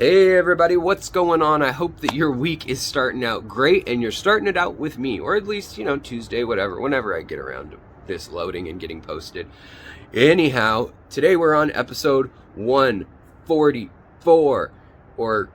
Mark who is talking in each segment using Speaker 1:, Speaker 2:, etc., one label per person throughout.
Speaker 1: Hey everybody, what's going on? I hope that your week is starting out great and you're starting it out with me, or at least, Tuesday, whatever, whenever I get around to this loading and getting posted. Anyhow, today we're on episode 144, or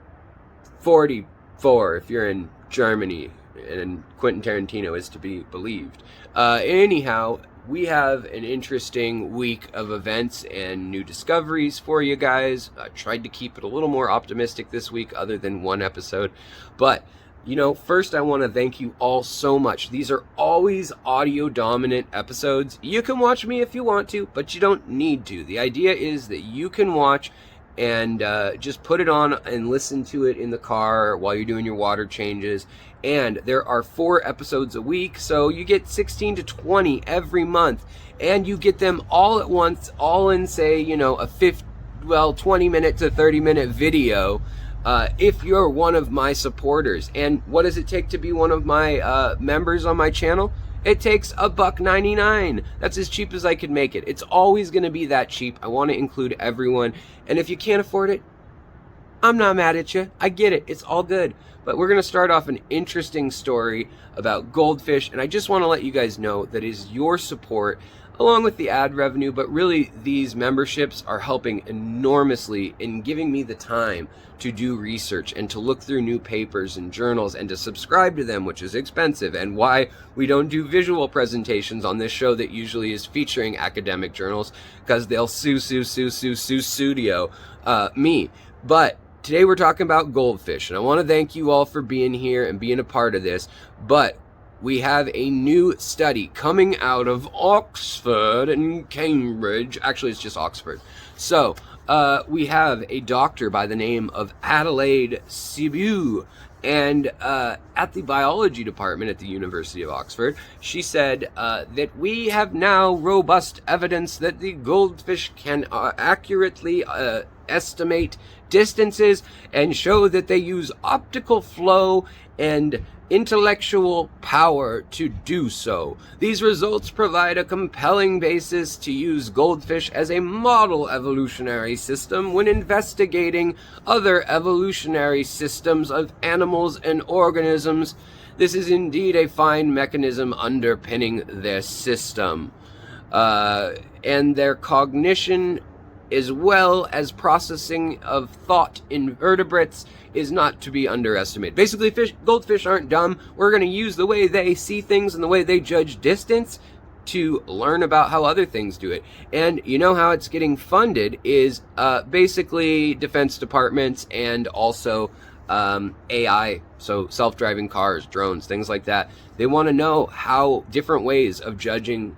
Speaker 1: 44 if you're in Germany, and Quentin Tarantino is to be believed. Anyhow, we have an interesting week of events and new discoveries for you guys. I tried to keep it a little more optimistic this week other than one episode. But, first I want to thank you all so much. These are always audio dominant episodes. You can watch me if you want to, but you don't need to. The idea is that you can watch and just put it on and listen to it in the car while you're doing your water changes. And there are 4 episodes a week, so you get 16 to 20 every month, and you get them all at once, all in, say, a 20 minute to 30 minute video, if you're one of my supporters. And what does it take to be one of my members on my channel? It takes $1.99. That's as cheap as I could make it. It's always going to be that cheap. I want to include everyone. And if you can't afford it, I'm not mad at you. I get it. It's all good. But we're going to start off an interesting story about Goldfish. And I just want to let you guys know that it is your support, along with the ad revenue, but really these memberships are helping enormously in giving me the time to do research and to look through new papers and journals and to subscribe to them, which is expensive, and why we don't do visual presentations on this show that usually is featuring academic journals, because they'll sue studio me. But today we're talking about Goldfish, and I want to thank you all for being here and being a part of this. But we have a new study coming out of Oxford and Cambridge. Actually, it's just Oxford. So we have a doctor by the name of Adelaide Sibu, and at the biology department at the University of Oxford, she said that we have now robust evidence that the goldfish can accurately estimate distances and show that they use optical flow and intellectual power to do so. These results provide a compelling basis to use goldfish as a model evolutionary system when investigating other evolutionary systems of animals and organisms. This is indeed a fine mechanism underpinning their system, and their cognition, as well as processing of thought in vertebrates, is not to be underestimated. Basically, goldfish aren't dumb. We're going to use the way they see things and the way they judge distance to learn about how other things do it. And you know how it's getting funded is basically defense departments and also AI, so self-driving cars, drones, things like that. They want to know how different ways of judging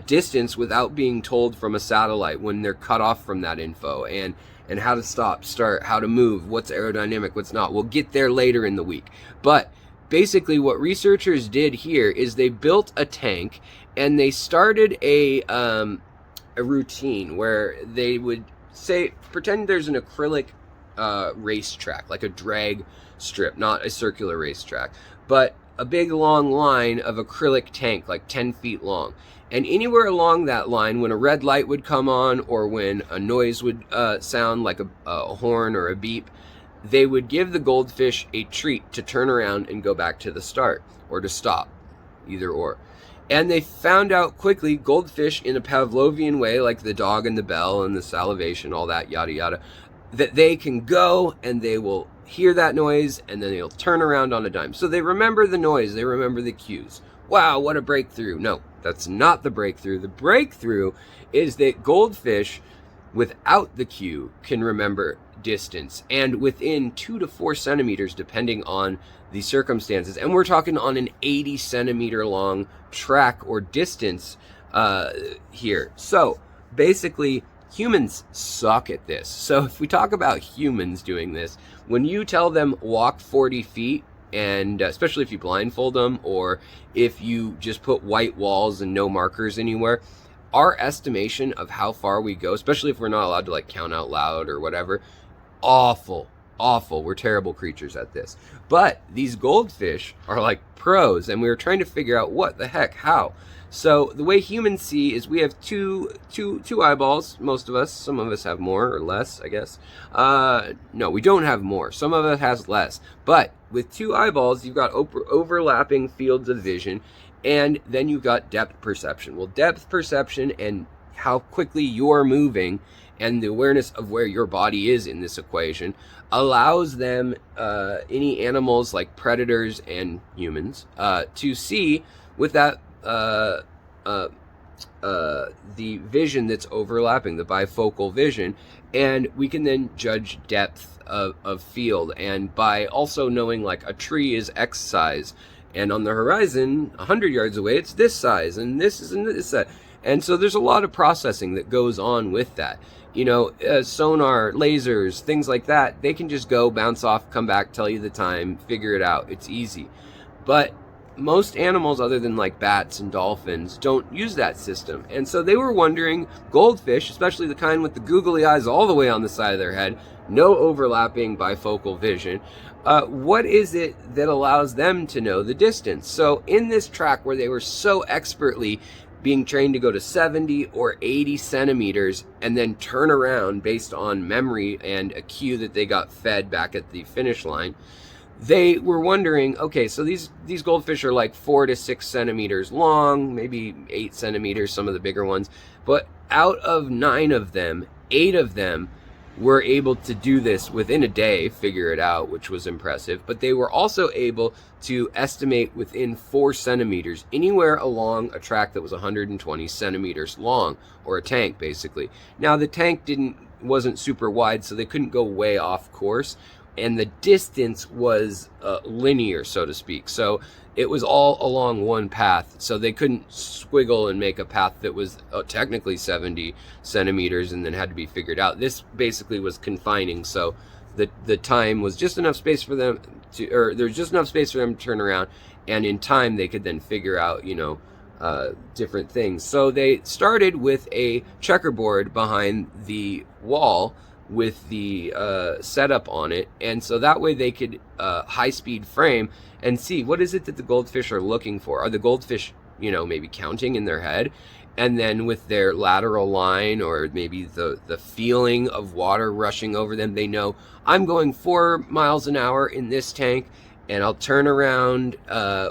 Speaker 1: distance without being told from a satellite when they're cut off from that info, and how to stop, start, how to move, what's aerodynamic, what's not. We'll get there later in the week. But basically what researchers did here is they built a tank, and they started a routine where they would pretend there's an acrylic racetrack, like a drag strip, not a circular racetrack, but a big long line of acrylic tank, like 10 feet long. And anywhere along that line, when a red light would come on or when a noise would sound like a horn or a beep, they would give the goldfish a treat to turn around and go back to the start, or to stop, either or. And they found out quickly, goldfish in a Pavlovian way, like the dog and the bell and the salivation, all that, yada yada, that they can go and they will hear that noise and then they'll turn around on a dime. So they remember the noise, they remember the cues. Wow, what a breakthrough. No, that's not the breakthrough. The breakthrough is that goldfish, without the cue, can remember distance, and within 2 to 4 centimeters, depending on the circumstances. And we're talking on an 80 centimeter long track or distance here. So basically, humans suck at this. So if we talk about humans doing this, when you tell them walk 40 feet, and especially if you blindfold them, or if you just put white walls and no markers anywhere, our estimation of how far we go, especially if we're not allowed to like count out loud or whatever, awful. awful. We're terrible creatures at this. But these goldfish are like pros, and we were trying to figure out what the heck, how. So the way humans see is we have two eyeballs, most of us. Some of us have more or less, I guess. No, we don't have more. Some of us has less. But with two eyeballs, you've got overlapping fields of vision, and then you've got depth perception. Well, depth perception and how quickly you're moving and the awareness of where your body is in this equation allows them, any animals like predators and humans, to see with that the vision that's overlapping, the bifocal vision, and we can then judge depth of field, and by also knowing like a tree is X size, and on the horizon 100 yards away it's this size, and this is this size. And so there's a lot of processing that goes on with that. You know, sonar, lasers, things like that, they can just go, bounce off, come back, tell you the time, figure it out. It's easy. But most animals other than like bats and dolphins don't use that system. And so they were wondering, goldfish, especially the kind with the googly eyes all the way on the side of their head, no overlapping bifocal vision, what is it that allows them to know the distance? So in this track where they were so expertly being trained to go to 70 or 80 centimeters and then turn around based on memory and a cue that they got fed back at the finish line, they were wondering, okay, so these goldfish are like 4 to 6 centimeters long, maybe 8 centimeters, some of the bigger ones. But out of 9 of them, 8 of them were able to do this within a day, figure it out, which was impressive. But they were also able to estimate within 4 centimeters, anywhere along a track that was 120 centimeters long, or a tank basically. Now the tank wasn't super wide, so they couldn't go way off course, and the distance was linear, so to speak. So it was all along one path, so they couldn't squiggle and make a path that was technically 70 centimeters and then had to be figured out. This basically was confining, so the time was just enough space for them to, or there's just enough space for them to turn around, and in time they could then figure out, you know, different things. So they started with a checkerboard behind the wall with the setup on it, and so that way they could high-speed frame and see what is it that the goldfish are looking for. Are the goldfish, you know, maybe counting in their head, and then with their lateral line or maybe the feeling of water rushing over them, they know I'm going 4 miles an hour in this tank, and I'll turn around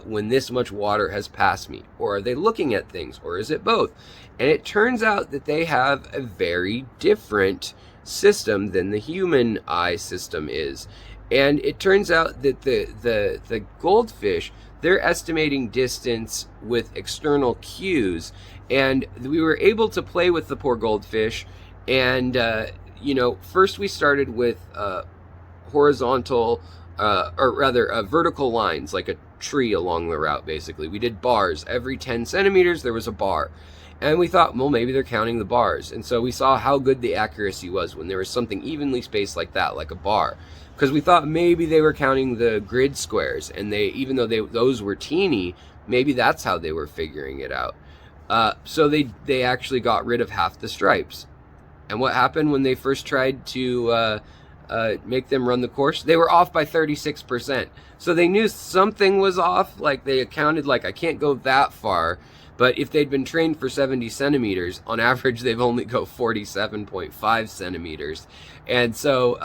Speaker 1: when this much water has passed me. Or are they looking at things, or is it both? And it turns out that they have a very different system than the human eye system is. And it turns out that the goldfish, they're estimating distance with external cues, and we were able to play with the poor goldfish. And you know, first we started with horizontal or rather vertical lines, like a tree along the route. Basically we did bars. Every 10 centimeters there was a bar. And we thought, well, maybe they're counting the bars. And so we saw how good the accuracy was when there was something evenly spaced like that, like a bar. Because we thought maybe they were counting the grid squares, and even though those were teeny, maybe that's how they were figuring it out. So they actually got rid of half the stripes. And what happened when they first tried to make them run the course? They were off by 36%. So they knew something was off. Like they accounted, like, I can't go that far. But if they'd been trained for 70 centimeters, on average, they've only go 47.5 centimeters. And so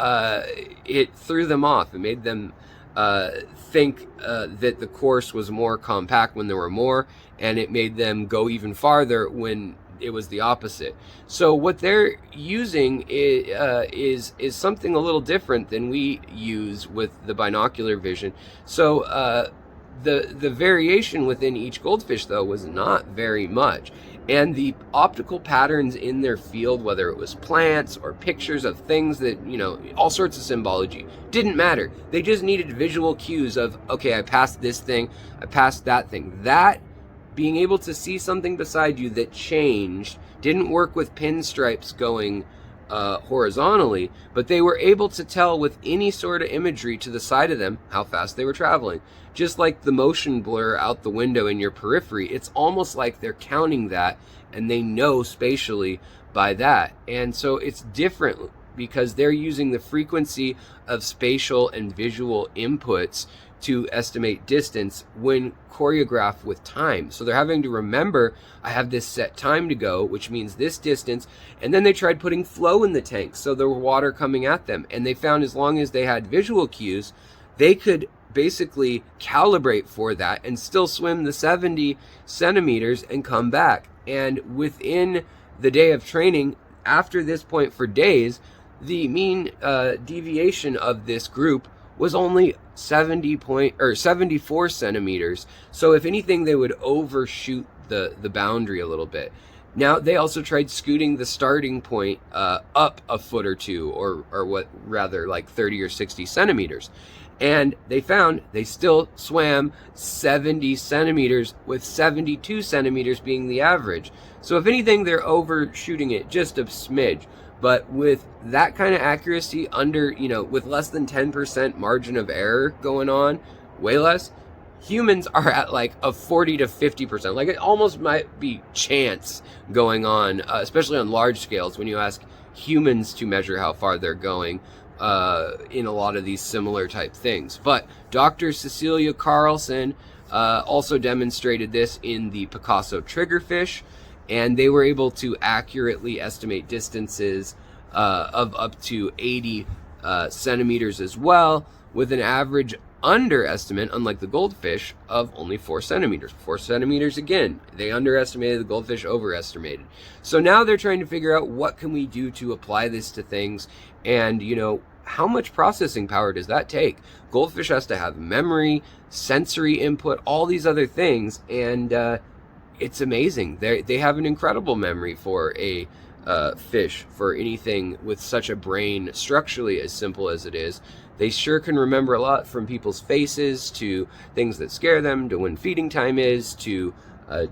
Speaker 1: it threw them off. It made them think that the course was more compact when there were more, and it made them go even farther when it was the opposite. So what they're using is something a little different than we use with the binocular vision. So the variation within each goldfish, though, was not very much. And the optical patterns in their field, whether it was plants or pictures of things that, you know, all sorts of symbology, didn't matter. They just needed visual cues of, okay, I passed this thing, I passed that thing. That, being able to see something beside you that changed, didn't work with pinstripes going horizontally, but they were able to tell with any sort of imagery to the side of them how fast they were traveling. Just like the motion blur out the window in your periphery, it's almost like they're counting that, and they know spatially by that. And so it's different because they're using the frequency of spatial and visual inputs to estimate distance when choreographed with time. So they're having to remember, I have this set time to go, which means this distance. And then they tried putting flow in the tank, so there were water coming at them. And they found as long as they had visual cues, they could basically calibrate for that and still swim the 70 centimeters and come back. And within the day of training, after this point for days, the mean deviation of this group was only 74 centimeters. So if anything, they would overshoot the boundary a little bit. Now, they also tried scooting the starting point up a foot or two, or what rather like 30 or 60 centimeters. And they found they still swam 70 centimeters, with 72 centimeters being the average. So if anything, they're overshooting it just a smidge. But with that kind of accuracy, under, with less than 10% margin of error going on, way less, humans are at like a 40 to 50%. Like, it almost might be chance going on, especially on large scales when you ask humans to measure how far they're going in a lot of these similar type things. But Dr. Cecilia Carlson also demonstrated this in the Picasso triggerfish, and they were able to accurately estimate distances of up to 80 centimeters as well, with an average underestimate, unlike the goldfish, of only 4 centimeters. 4 centimeters again. They underestimated, the goldfish overestimated. So now they're trying to figure out what can we do to apply this to things, and how much processing power does that take? Goldfish has to have memory, sensory input, all these other things, and it's amazing. They have an incredible memory for a fish, for anything with such a brain structurally as simple as it is. They sure can remember a lot, from people's faces to things that scare them, to when feeding time is, to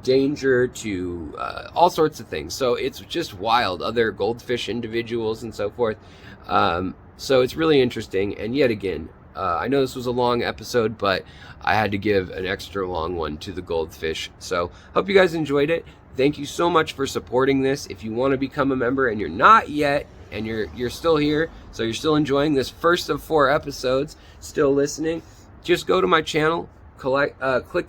Speaker 1: danger, to all sorts of things. So it's just wild. Other goldfish individuals and so forth. So it's really interesting. And yet again, I know this was a long episode, but I had to give an extra long one to the goldfish. So hope you guys enjoyed it. Thank you so much for supporting this. If you want to become a member and you're not yet, and you're still here, so you're still enjoying this first of 4 episodes, still listening, just go to my channel, click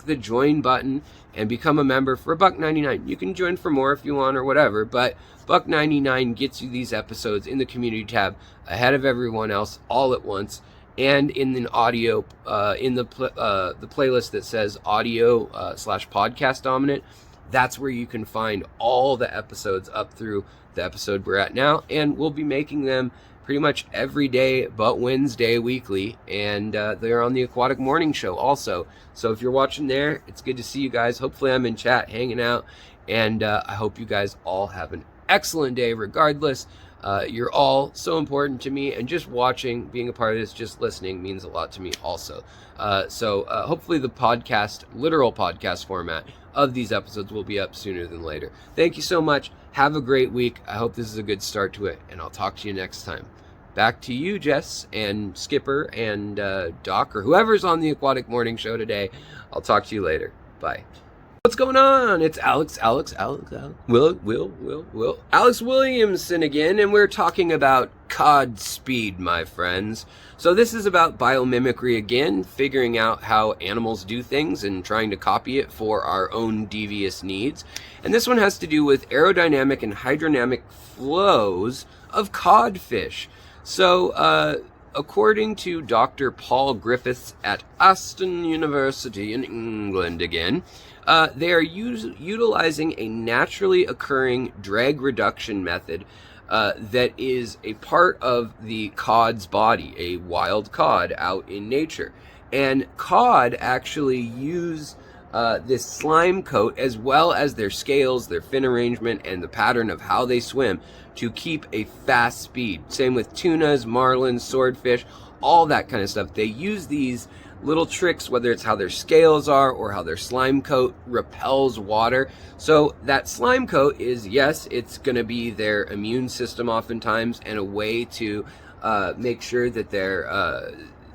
Speaker 1: the join button, and become a member for $1.99. You can join for more if you want or whatever, but $1.99 gets you these episodes in the community tab ahead of everyone else all at once, and in an audio in the playlist that says audio / podcast dominant. That's where you can find all the episodes up through the episode we're at now, and we'll be making them pretty much every day but Wednesday weekly, and they're on the Aquatic Morning Show also. So if you're watching there, it's good to see you guys. Hopefully I'm in chat hanging out, and I hope you guys all have an excellent day regardless. You're all so important to me, and just watching, being a part of this, just listening means a lot to me also. So hopefully the podcast, literal podcast format of these episodes will be up sooner than later. Thank you so much. Have a great week. I hope this is a good start to it, and I'll talk to you next time. Back to you, Jess and Skipper and Doc, or whoever's on the Aquatic Morning Show today. I'll talk to you later. Bye. What's going on? It's Alex Williamson again, and we're talking about cod speed, my friends. So this is about biomimicry again, figuring out how animals do things and trying to copy it for our own devious needs. And this one has to do with aerodynamic and hydrodynamic flows of codfish. So, according to Dr. Paul Griffiths at Aston University in England again, they are utilizing a naturally occurring drag reduction method that is a part of the cod's body, a wild cod out in nature. And cod actually use this slime coat, as well as their scales, their fin arrangement, and the pattern of how they swim, to keep a fast speed. Same with tunas, marlins, swordfish, all that kind of stuff. They use these little tricks, whether it's how their scales are or how their slime coat repels water. So that slime coat is, yes, it's going to be their immune system oftentimes, and a way to make sure that their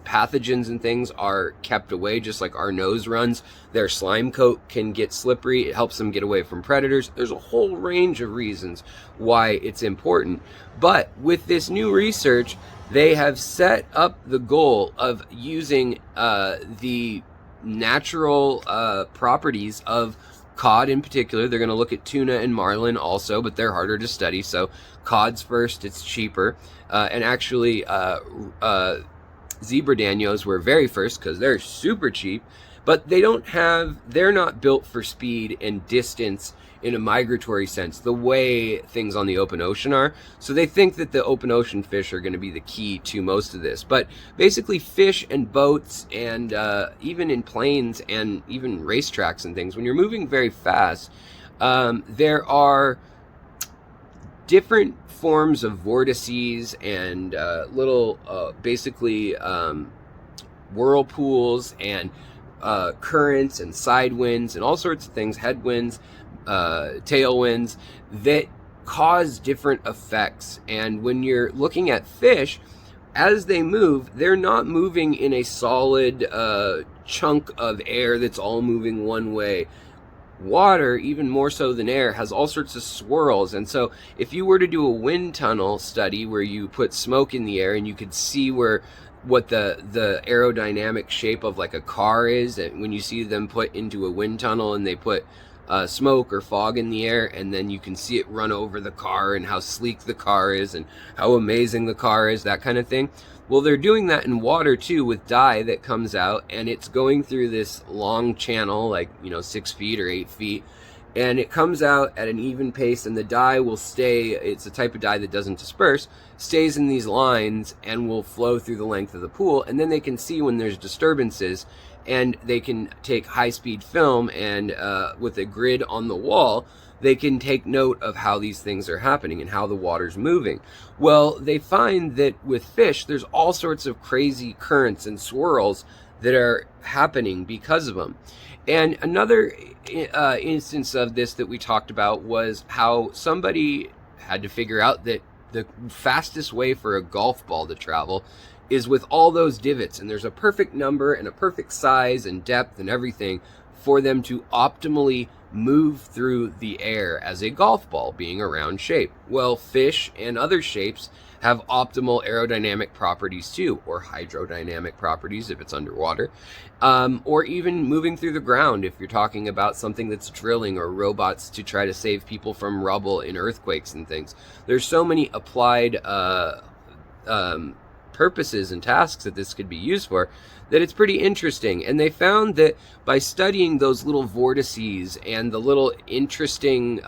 Speaker 1: pathogens and things are kept away, just like our nose runs. Their slime coat can get slippery. It helps them get away from predators. There's a whole range of reasons why it's important. But with this new research, they have set up the goal of using the natural properties of cod in particular. They're going to look at tuna and marlin also, but they're harder to study. So cod's first, it's cheaper. And actually, zebra danios were very first because they're super cheap, but they're not built for speed and distance in a migratory sense the way things on the open ocean are. So they think that the open ocean fish are going to be the key to most of this. But basically fish and boats and even in planes and even racetracks and things, when you're moving very fast, there are different forms of vortices and little basically whirlpools and currents and side winds and all sorts of things, headwinds, tailwinds, that cause different effects. And when you're looking at fish, as they move, they're not moving in a solid chunk of air that's all moving one way. Water, even more so than air, has all sorts of swirls. And so if you were to do a wind tunnel study where you put smoke in the air and you could see what the aerodynamic shape of like a car is, and when you see them put into a wind tunnel and they put smoke or fog in the air, and then you can see it run over the car and how sleek the car is and how amazing the car is, that kind of thing. Well, they're doing that in water too, with dye that comes out, and it's going through this long channel, like 6 feet or 8 feet, and it comes out at an even pace, and the dye will stay. It's a type of dye that doesn't disperse, stays in these lines and will flow through the length of the pool. And then they can see when there's disturbances, and they can take high-speed film and with a grid on the wall, they can take note of how these things are happening and how the water's moving. Well, they find that with fish, there's all sorts of crazy currents and swirls that are happening because of them. And another instance of this that we talked about was how somebody had to figure out that the fastest way for a golf ball to travel is with all those divots, and there's a perfect number and a perfect size and depth and everything for them to optimally move through the air as a golf ball, being a round shape. Well, fish and other shapes have optimal aerodynamic properties too, or hydrodynamic properties if it's underwater, or even moving through the ground if you're talking about something that's drilling, or robots to try to save people from rubble in earthquakes and things. There's so many applied purposes and tasks that this could be used for, that it's pretty interesting. And they found that by studying those little vortices and the little interesting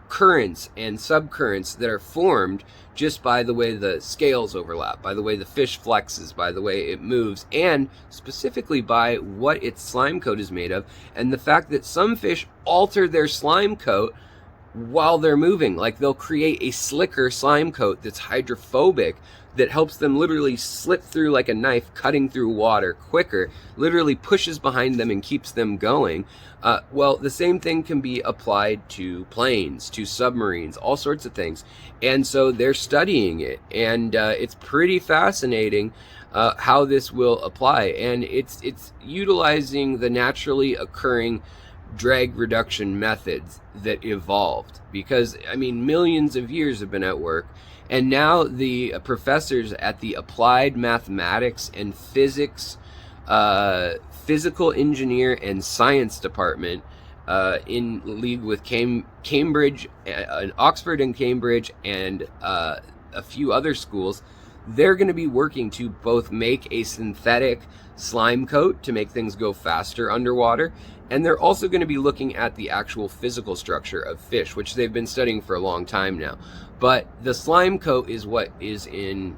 Speaker 1: currents and subcurrents that are formed just by the way the scales overlap, by the way the fish flexes, by the way it moves, and specifically by what its slime coat is made of, and the fact that some fish alter their slime coat while they're moving. Like they'll create a slicker slime coat that's hydrophobic, that helps them literally slip through like a knife, cutting through water quicker, literally pushes behind them and keeps them going. Well, the same thing can be applied to planes, to submarines, all sorts of things. And so they're studying it, and it's pretty fascinating how this will apply. And it's utilizing the naturally occurring drag reduction methods that evolved, because millions of years have been at work. And now the professors at the Applied Mathematics and Physics, Physical Engineer and Science Department, in league with Cambridge, Oxford and Cambridge, and a few other schools, they're going to be working to both make a synthetic slime coat to make things go faster underwater, and they're also going to be looking at the actual physical structure of fish, which they've been studying for a long time now. But the slime coat is what is in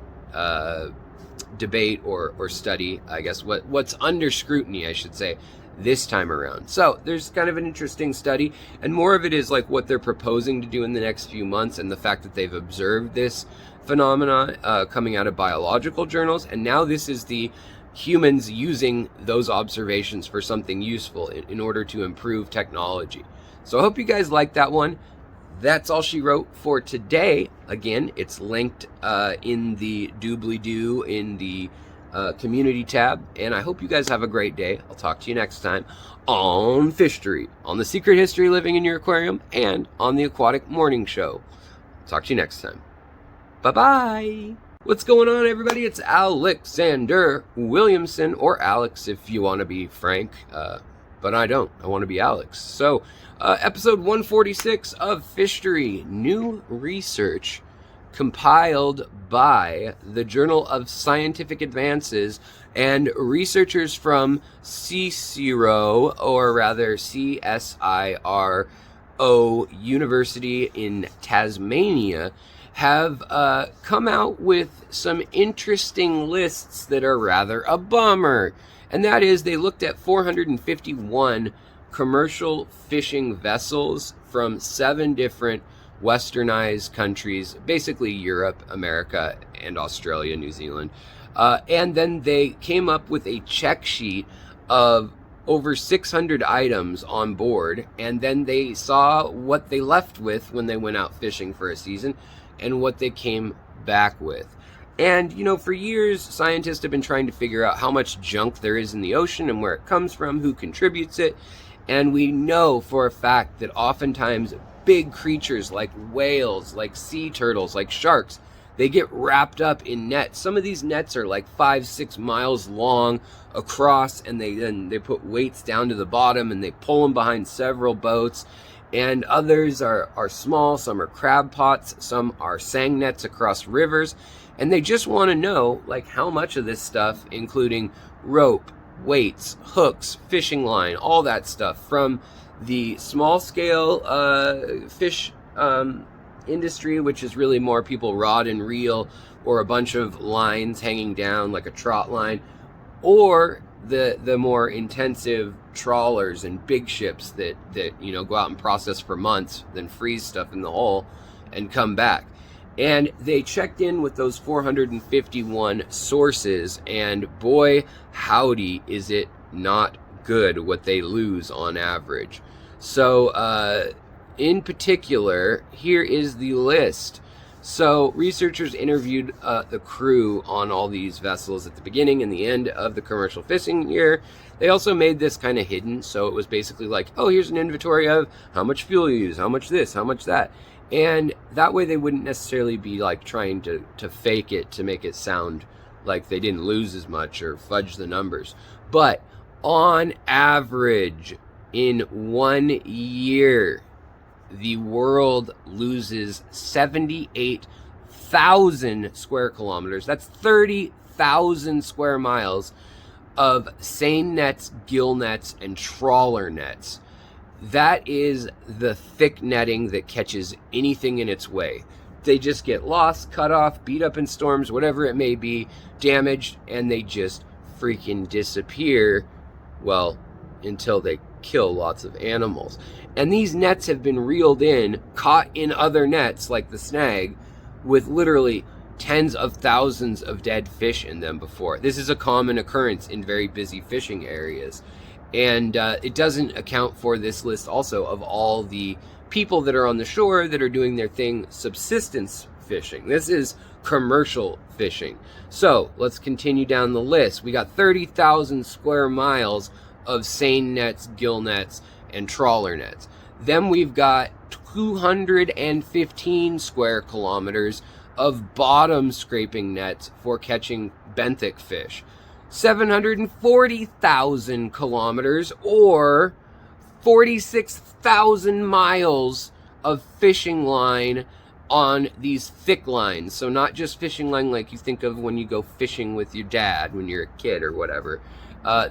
Speaker 1: debate or study, I guess, what's under scrutiny, I should say, this time around. So there's kind of an interesting study, and more of it is like what they're proposing to do in the next few months, and the fact that they've observed this phenomena coming out of biological journals, and now this is the humans using those observations for something useful in order to improve technology. So I hope you guys liked that one. That's all she wrote for today. Again, it's linked in the doobly-doo in the community tab. And I hope you guys have a great day. I'll talk to you next time on Fishtory, on the secret history living in your aquarium, and on the Aquatic Morning Show. Talk to you next time. Bye-bye. What's going on, everybody? It's Alexander Williamson, or Alex if you want to be frank, but I don't. I want to be Alex. So, episode 146 of Fishtory, new research compiled by the Journal of Scientific Advances and researchers from CSIRO, or rather CSIRO University in Tasmania, have come out with some interesting lists that are rather a bummer. And that is, they looked at 451 commercial fishing vessels from 7 different westernized countries, basically Europe, America, and Australia, New Zealand. And then they came up with a check sheet of over 600 items on board, and then they saw what they left with when they went out fishing for a season and what they came back with. And, you know, for years, scientists have been trying to figure out how much junk there is in the ocean and where it comes from, who contributes it. And we know for a fact that oftentimes big creatures like whales, like sea turtles, like sharks, they get wrapped up in nets. Some of these nets are like 5-6 miles long across, and they put weights down to the bottom and they pull them behind several boats. And others are small, some are crab pots, some are sang nets across rivers. And they just want to know, like, how much of this stuff, including rope, weights, hooks, fishing line, all that stuff, from the small scale fish industry, which is really more people rod and reel, or a bunch of lines hanging down like a trot line, or the more intensive trawlers and big ships that you know, go out and process for months, then freeze stuff in the hole and come back. And they checked in with those 451 sources, and boy, howdy, is it not good what they lose on average. So, in particular, here is the list. So, researchers interviewed the crew on all these vessels at the beginning and the end of the commercial fishing year. They also made this kind of hidden, so it was basically like, oh, here's an inventory of how much fuel you use, how much this, how much that. And that way they wouldn't necessarily be like trying to fake it to make it sound like they didn't lose as much or fudge the numbers. But on average, in 1 year, the world loses 78,000 square kilometers. That's 30,000 square miles of seine nets, gill nets, and trawler nets. That is the thick netting that catches anything in its way. They just get lost, cut off, beat up in storms, whatever it may be, damaged, and they just freaking disappear, well, until they kill lots of animals. And these nets have been reeled in, caught in other nets like the snag, with literally tens of thousands of dead fish in them before. This is a common occurrence in very busy fishing areas. And it doesn't account for this list also of all the people that are on the shore that are doing their thing, subsistence fishing. This is commercial fishing. So let's continue down the list. We got 30,000 square miles of seine nets, gill nets, and trawler nets. Then we've got 215 square kilometers of bottom scraping nets for catching benthic fish. 740,000 kilometers, or 46,000 miles of fishing line on these thick lines. So not just fishing line like you think of when you go fishing with your dad when you're a kid or whatever.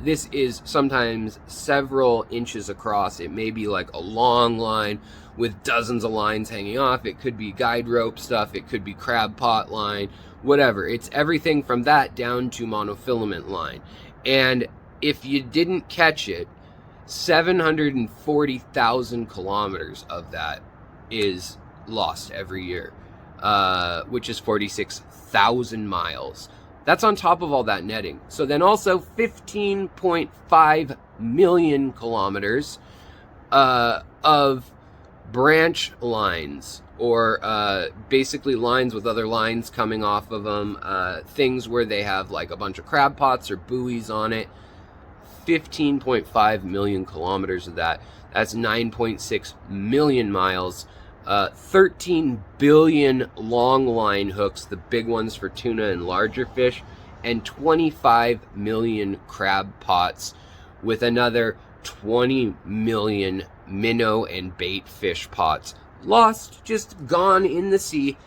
Speaker 1: This is sometimes several inches across. It may be like a long line with dozens of lines hanging off. It could be guide rope stuff. It could be crab pot line, whatever. It's everything from that down to monofilament line. And if you didn't catch it, 740,000 kilometers of that is lost every year, which is 46,000 miles. That's on top of all that netting. So then also 15.5 million kilometers of branch lines or basically lines with other lines coming off of them, things where they have like a bunch of crab pots or buoys on it. 15.5 million kilometers of that. That's 9.6 million miles. 13 billion long line hooks, the big ones for tuna and larger fish, and 25 million crab pots, with another 20 million minnow and bait fish pots lost, just gone in the sea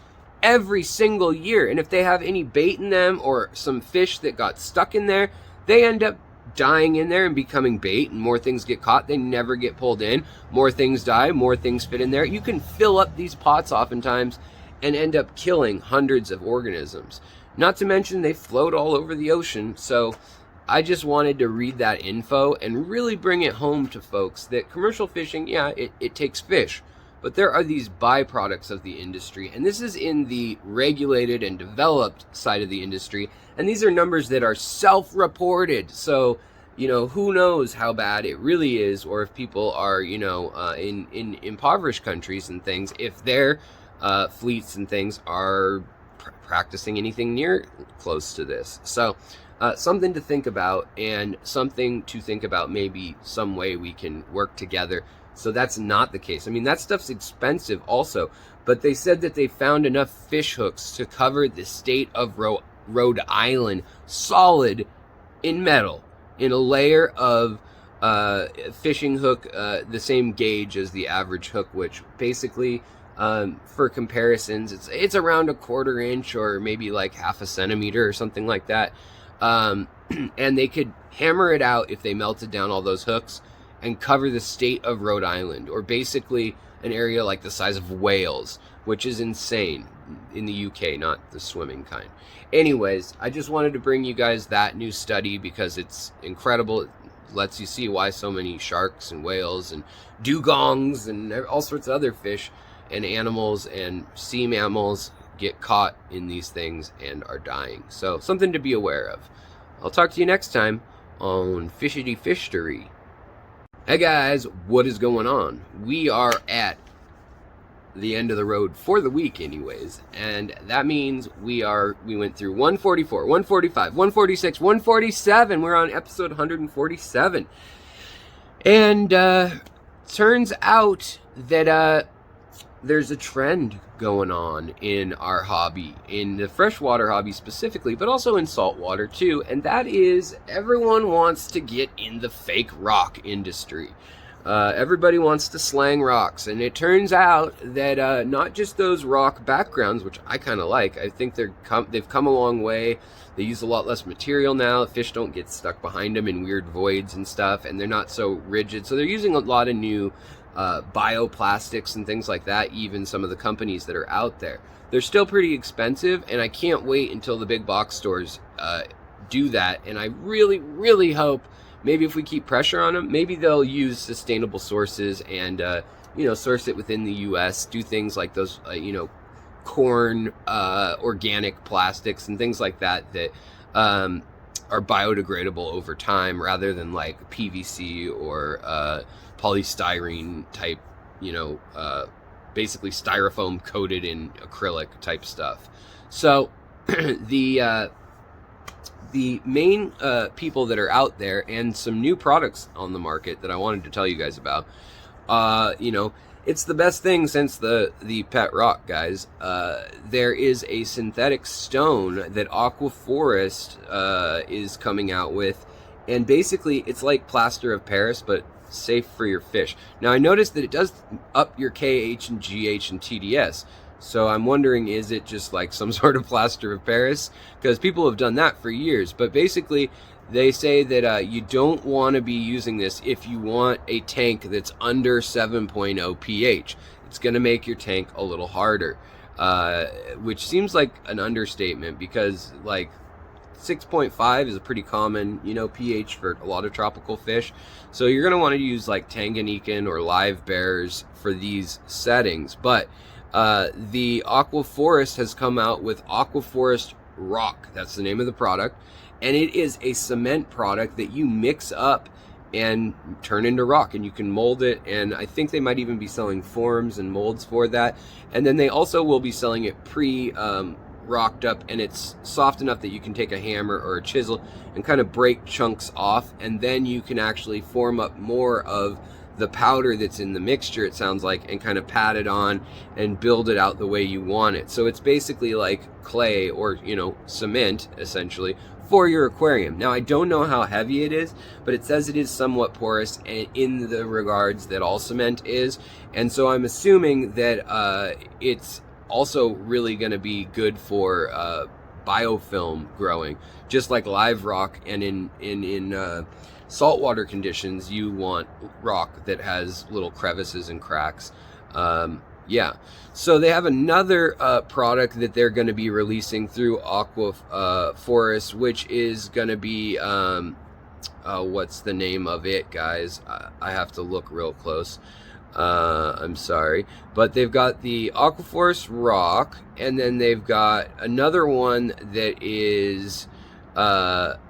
Speaker 1: every single year. And if they have any bait in them or some fish that got stuck in there, they end up dying in there and becoming bait, and more things get caught. They never get pulled in. More things die, more things fit in there. You can fill up these pots oftentimes and end up killing hundreds of organisms. Not to mention they float all over the ocean. So I just wanted to read that info and really bring it home to folks that commercial fishing, yeah, it takes fish, but there are these byproducts of the industry, and this is in the regulated and developed side of the industry, and these are numbers that are self-reported. So, you know, who knows how bad it really is, or if people are, you know, in impoverished countries and things, if their fleets and things are practicing anything near close to this. So something to think about, and something to think about maybe some way we can work together so that's not the case. I mean, that stuff's expensive also, but they said that they found enough fish hooks to cover the state of Rhode Island solid in metal, in a layer of fishing hook the same gauge as the average hook, which basically for comparisons, it's around 1/4 inch or maybe like 1/2 centimeter or something like that. And they could hammer it out if they melted down all those hooks and cover the state of Rhode Island, or basically an area like the size of Wales, which is insane in the UK, not the swimming kind. Anyways, I just wanted to bring you guys that new study because it's incredible. It lets you see why so many sharks and whales and dugongs and all sorts of other fish and animals and sea mammals get caught in these things and are dying. So something to be aware of. I'll talk to you next time on Fishtory. Hey guys, what is going on? We are at the end of the road for the week anyways, and that means we went through 144, 145, 146, 147. We're on episode 147. And turns out that there's a trend going on in our hobby, in the freshwater hobby specifically, but also in saltwater too, and that is everyone wants to get in the fake rock industry. Everybody wants to slang rocks, and it turns out that not just those rock backgrounds, which I kind of like. I think they've come a long way. They use a lot less material now. Fish don't get stuck behind them in weird voids and stuff, and they're not so rigid. So they're using a lot of new bioplastics and things like that. Even some of the companies that are out there, they're still pretty expensive, and I can't wait until the big box stores do that. And I really hope maybe if we keep pressure on them, maybe they'll use sustainable sources and source it within the US, do things like those corn organic plastics and things like that are biodegradable over time, rather than like PVC or polystyrene type, basically styrofoam coated in acrylic type stuff. So the main people that are out there, and some new products on the market that I wanted to tell you guys about, it's the best thing since the pet rock, guys. There is a synthetic stone that Aquaforest is coming out with, and basically it's like plaster of Paris, but safe for your fish. Now I noticed that it does up your KH and GH and TDS, so I'm wondering, is it just like some sort of plaster of Paris? Because people have done that for years. But basically they say that you don't want to be using this if you want a tank that's under 7.0 pH. It's going to make your tank a little harder, which seems like an understatement, because like 6.5 is a pretty common, pH for a lot of tropical fish. So you're going to want to use like Tanganyikan or live bears for these settings. But the Aquaforest has come out with Aquaforest Rock. That's the name of the product. And it is a cement product that you mix up and turn into rock, and you can mold it, and I think they might even be selling forms and molds for that. And then they also will be selling it rocked up, and it's soft enough that you can take a hammer or a chisel and kind of break chunks off, and then you can actually form up more of the powder that's in the mixture, it sounds like, and kind of pat it on and build it out the way you want it. So it's basically like clay, or cement essentially, for your aquarium. Now, I don't know how heavy it is, but it says it is somewhat porous, and in the regards that all cement is, and so I'm assuming that it's also really going to be good for biofilm growing, just like live rock. And in saltwater conditions, you want rock that has little crevices and cracks. Yeah, so they have another product that they're going to be releasing through Aquaforest, which is going to be what's the name of it, guys? I have to look real close. I'm sorry, but they've got the Aquaforest rock, and then they've got another one that is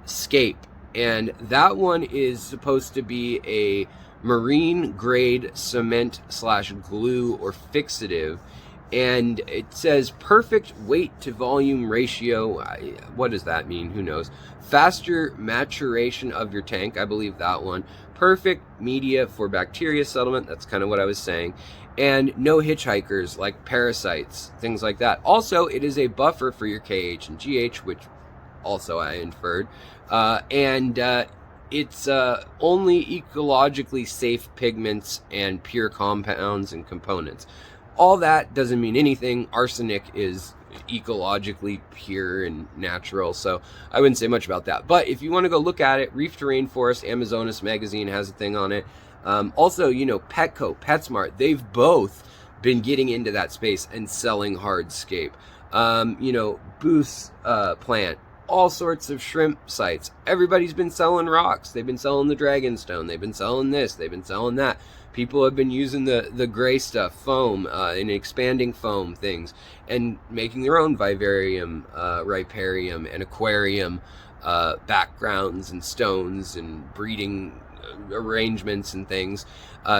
Speaker 1: Scape, and that one is supposed to be a marine grade cement / glue or fixative, and it says perfect weight to volume ratio. What does that mean? Who knows? Faster maturation of your tank, I believe that one. Perfect media for bacteria settlement, that's kind of what I was saying. And no hitchhikers like parasites, things like that. Also, it is a buffer for your KH and GH, which also I inferred. It's only ecologically safe pigments and pure compounds and components. All that doesn't mean anything. Arsenic is ecologically pure and natural, so I wouldn't say much about that. But if you want to go look at it, Reef to Rainforest, Amazonas magazine has a thing on it. Also, Petco, PetSmart, they've both been getting into that space and selling hardscape. Booth's Plant, all sorts of shrimp sites. Everybody's been selling rocks. They've been selling the Dragonstone. They've been selling this. They've been selling that. People have been using the gray stuff, foam, and expanding foam things, and making their own vivarium, riparium, and aquarium backgrounds and stones and breeding arrangements and things,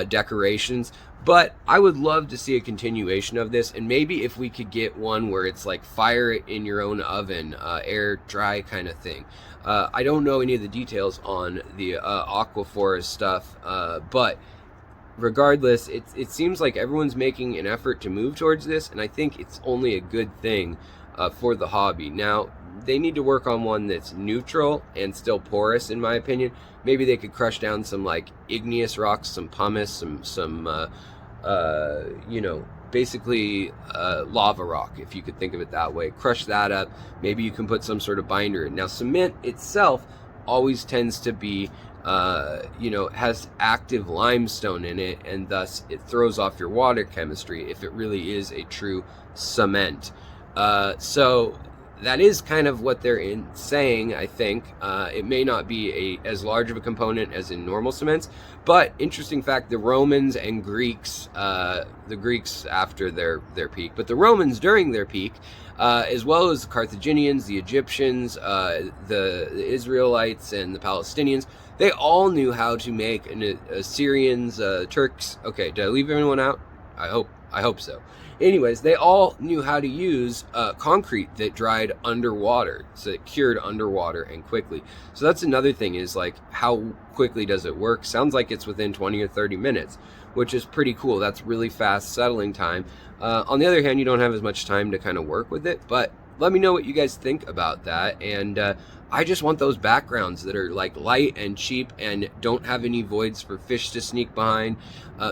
Speaker 1: decorations. But I would love to see a continuation of this, and maybe if we could get one where it's like fire it in your own oven, air dry kind of thing. I don't know any of the details on the Aquaforest stuff, but regardless, it seems like everyone's making an effort to move towards this, and I think it's only a good thing for the hobby. Now, they need to work on one that's neutral and still porous, in my opinion. Maybe they could crush down some like igneous rocks, some pumice, some basically lava rock, if you could think of it that way. Crush that up. Maybe you can put some sort of binder in. Now, cement itself always tends to be has active limestone in it, and thus it throws off your water chemistry if it really is a true cement. So that is kind of what they're saying, I think. It may not be as large of a component as in normal cements, but interesting fact, the Romans and Greeks, the Greeks after their peak, but the Romans during their peak, as well as the Carthaginians, the Egyptians, the Israelites, and the Palestinians, they all knew how to make, Assyrians, Turks. Okay, did I leave anyone out? I hope so. Anyways, they all knew how to use concrete that dried underwater, so it cured underwater and quickly. So that's another thing, is like, how quickly does it work? Sounds like it's within 20 or 30 minutes, which is pretty cool. That's really fast settling time. On the other hand, you don't have as much time to kind of work with it, but let me know what you guys think about that. And I just want those backgrounds that are like light and cheap and don't have any voids for fish to sneak behind.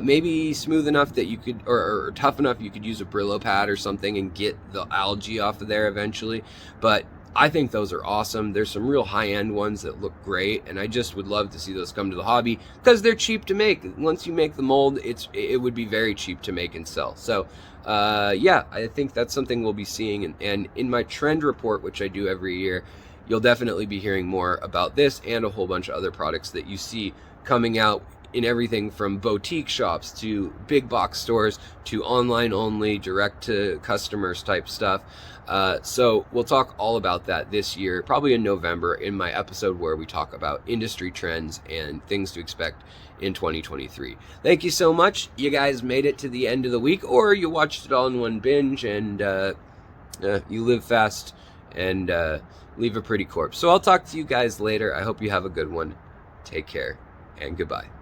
Speaker 1: Maybe smooth enough that you could, or tough enough you could use a Brillo pad or something and get the algae off of there eventually. But I think those are awesome. There's some real high-end ones that look great, and I just would love to see those come to the hobby because they're cheap to make. Once you make the mold, it would be very cheap to make and sell. So yeah, I think that's something we'll be seeing, and in my trend report, which I do every year, you'll definitely be hearing more about this and a whole bunch of other products that you see coming out in everything from boutique shops to big box stores to online only, direct to customers type stuff. So we'll talk all about that this year, probably in November, in my episode where we talk about industry trends and things to expect in 2023. Thank you so much. You guys made it to the end of the week, or you watched it all in one binge, and you live fast and leave a pretty corpse. So I'll talk to you guys later. I hope you have a good one. Take care and goodbye.